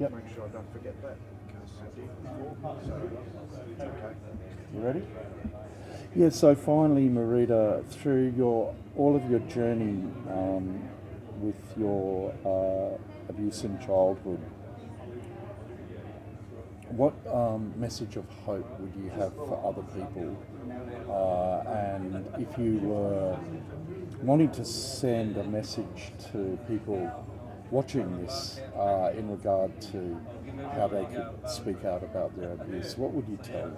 Yep. make sure I don't forget that, because I did before, so it's okay. You ready? Yeah, so finally, Marita, through all of your journey with your abuse in childhood, what message of hope would you have for other people? And if you were wanting to send a message to people watching this in regard to how they could speak out about their abuse, what would you tell them?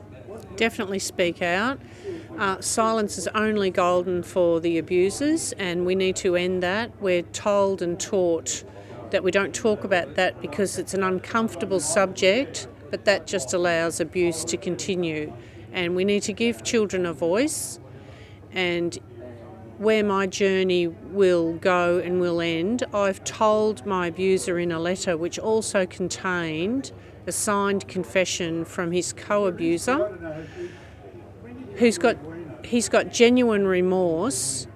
Definitely speak out. Silence is only golden for the abusers, and we need to end that. We're told and taught that we don't talk about that because it's an uncomfortable subject, but that just allows abuse to continue. And we need to give children a voice, and where my journey will go and will end, I've told my abuser in a letter which also contained a signed confession from his co-abuser, he's got genuine remorse.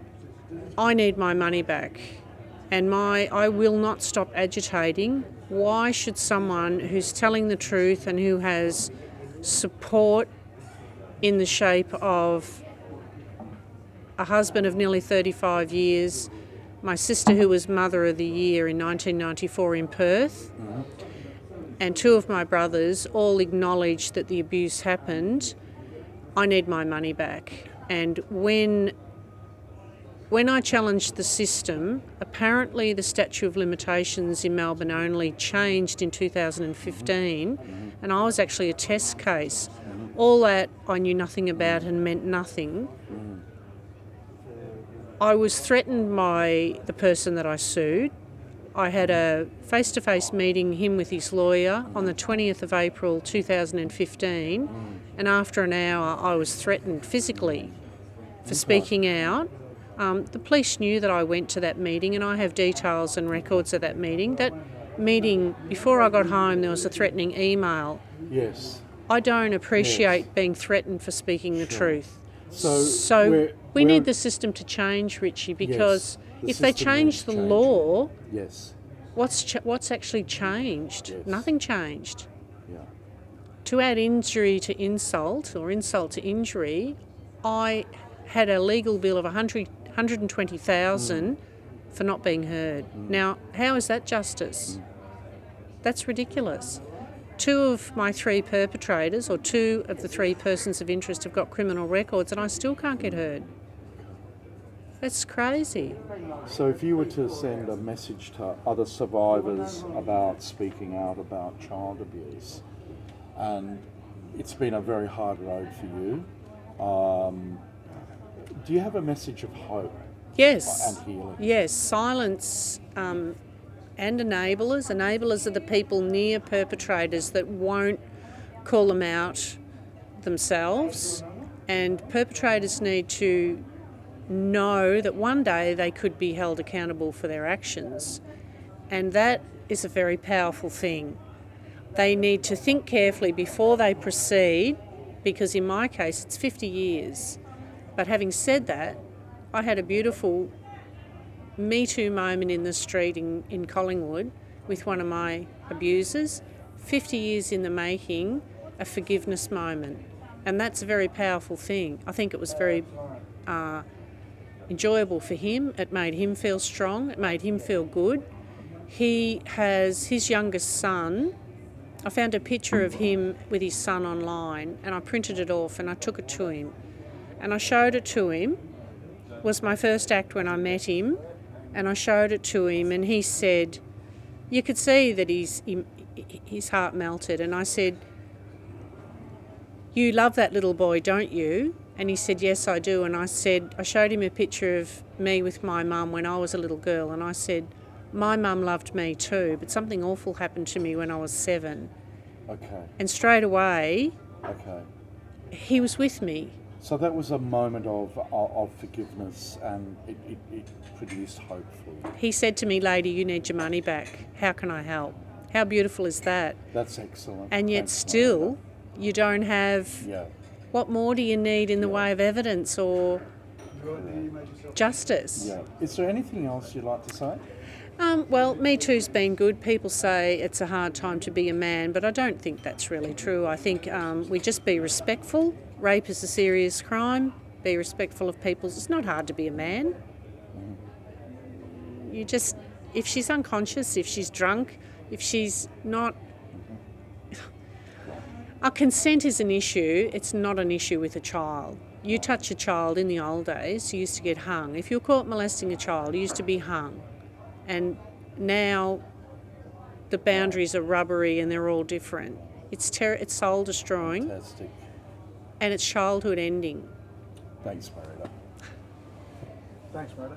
I need my money back, and I will not stop agitating. Why should someone who's telling the truth and who has support in the shape of a husband of nearly 35 years, my sister who was Mother of the Year in 1994 in Perth, and two of my brothers all acknowledged that the abuse happened, I need my money back. And when I challenged the system, apparently the statute of limitations in Melbourne only changed in 2015, and I was actually a test case. All that I knew nothing about and meant nothing. I was threatened by the person that I sued. I had a face-to-face meeting, him with his lawyer, on the 20th of April 2015, and after an hour I was threatened physically for speaking out. The police knew that I went to that meeting, and I have details and records of that meeting. That meeting, before I got home, there was a threatening email. Yes. I don't appreciate being threatened for speaking the truth. So we need the system to change, Richie, because if they change the law, what's actually changed? Yes. Nothing changed. Yeah. To add injury to insult or insult to injury, I had a legal bill of $120,000 for not being heard. Now, how is that justice? That's ridiculous. Two of my three perpetrators, or two of the three persons of interest, have got criminal records, and I still can't get heard. That's crazy. So if you were to send a message to other survivors about speaking out about child abuse, and it's been a very hard road for you, do you have a message of hope? Yes. And healing? Yes. Silence and enablers. Enablers are the people near perpetrators that won't call them out themselves, and perpetrators need to know that one day they could be held accountable for their actions, and that is a very powerful thing. They need to think carefully before they proceed, because in my case it's 50 years. But having said that, I had a beautiful Me Too moment in the street in Collingwood with one of my abusers. 50 years in the making, a forgiveness moment. And that's a very powerful thing. I think it was very enjoyable for him. It made him feel strong. It made him feel good. He has his youngest son. I found a picture of him with his son online, and I printed it off and I took it to him. And I showed it to him. It was my first act when I met him. And I showed it to him, and he said, you could see that his heart melted. And I said, you love that little boy, don't you? And he said, yes, I do. And I showed him a picture of me with my mum when I was a little girl. And I said, my mum loved me too, but something awful happened to me when I was 7. Okay. And straight away, he was with me. So that was a moment of forgiveness, and it produced hope for you. He said to me, lady, you need your money back. How can I help? How beautiful is that? That's excellent. And yet still, you don't have... Yeah. What more do you need in the way of evidence or justice? Yeah. Is there anything else you'd like to say? Well, Me Too's been good. People say it's a hard time to be a man, but I don't think that's really true. I think we just be respectful. Rape is a serious crime. Be respectful of people's. It's not hard to be a man. You just, if she's unconscious, if she's drunk, if she's not. Our consent is an issue. It's not an issue with a child. You touch a child in the old days, you used to get hung. If you're caught molesting a child, you used to be hung. And now the boundaries are rubbery and they're all different. It's soul destroying. Fantastic. And it's childhood ending. Thanks, Marita. Thanks, Marita.